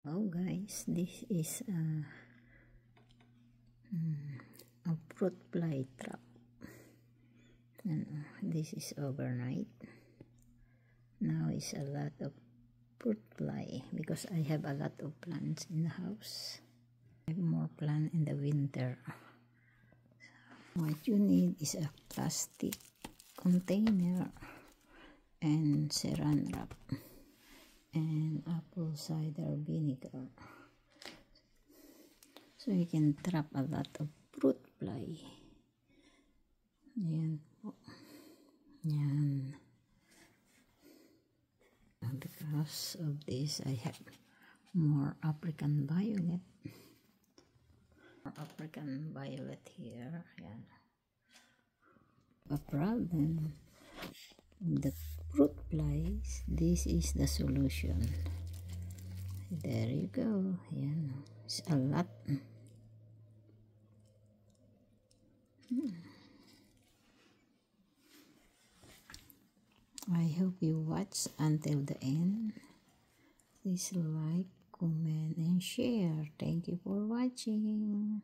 Hello guys, this is a fruit fly trap, and this is overnight. Now is a lot of fruit fly because I have a lot of plants in the house. I have more plants in the winter. What you need is a plastic container and saran wrap and apple cider vinegar, so you can trap a lot of fruit fly. Yan po. Yan. Because of this, I have more African violet. More African violet here. Yan. A problem with the fruit flies, this is the solution. There you go. Yan. It's a lot. I hope you watch until the end. Please like, comment, and share. Thank you for watching.